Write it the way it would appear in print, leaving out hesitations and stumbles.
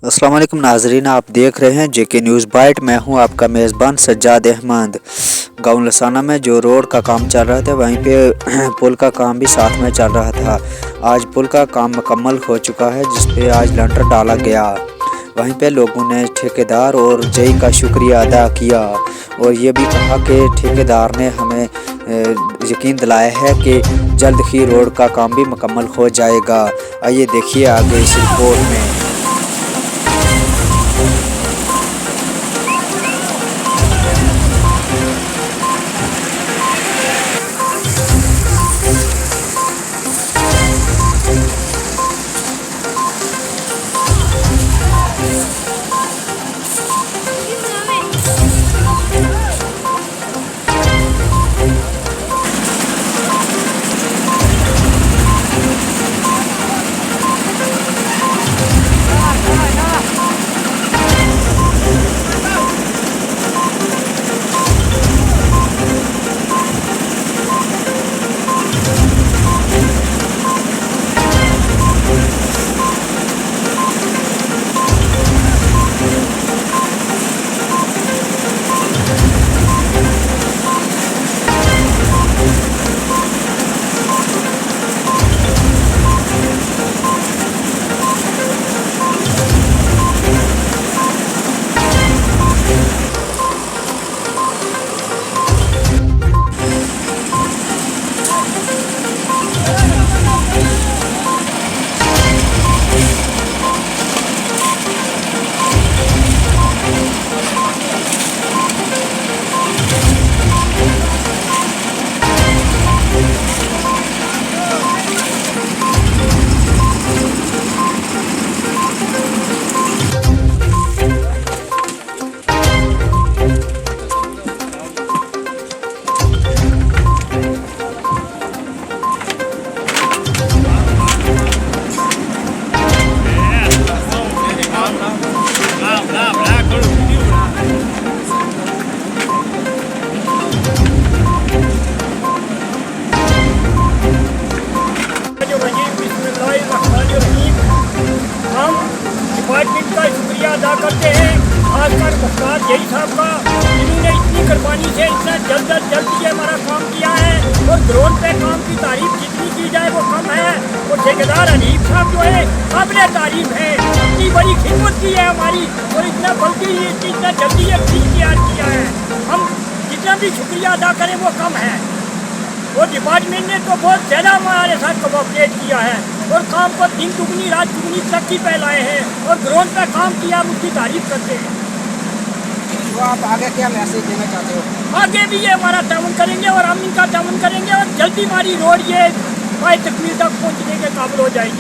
अस्सलाम वालेकुम नाजरीन, आप देख रहे हैं जेके न्यूज़ बाइट। मैं हूं आपका मेज़बान सज्जाद अहमद। गाँव लसाना में जो रोड का काम चल रहा था, वहीं पे पुल का काम भी साथ में चल रहा था। आज पुल का काम मुकम्मल हो चुका है, जिस पे आज लंटर डाला गया। वहीं पे लोगों ने ठेकेदार और जेई का शुक्रिया अदा किया और ये भी कहा कि ठेकेदार ने हमें यकीन दिलाया है कि जल्द ही रोड का काम भी मुकम्मल हो जाएगा। आइए देखिए आगे इस रिपोर्ट में। डिपार्टमेंट का शुक्रिया अदा करते हैं, खासकर मुख्तार जेई साहब का, जिन्होंने इतनी कुर्बानी से इतना जल्द अज जल्द ये हमारा काम किया है। और ड्रोन पे काम की तारीफ जितनी की जाए वो कम है। और ठेकेदार हनीफ साहब जो है काबिल तारीफ है, इतनी बड़ी खिदमत की है हमारी और इतना बल्कि इतना जल्दी ये ब्रिज तैयार किया है। हम जितना भी शुक्रिया अदा करें वो कम है। और डिपार्टमेंट ने तो बहुत ज़्यादा हमारे साथ कोऑपरेट किया है और काम पर दिन दुगनी रात दुगनी तरक्की फैलाए हैं और ड्रोन पर काम किया, हम उसकी तारीफ करते हैं। तो आप आगे क्या मैसेज देना चाहते हो? आगे भी ये हमारा ताउन करेंगे और हम इनका ताउन करेंगे और जल्दी हमारी रोड ये तकमील तक पहुँचने के काबिल हो जाएगी।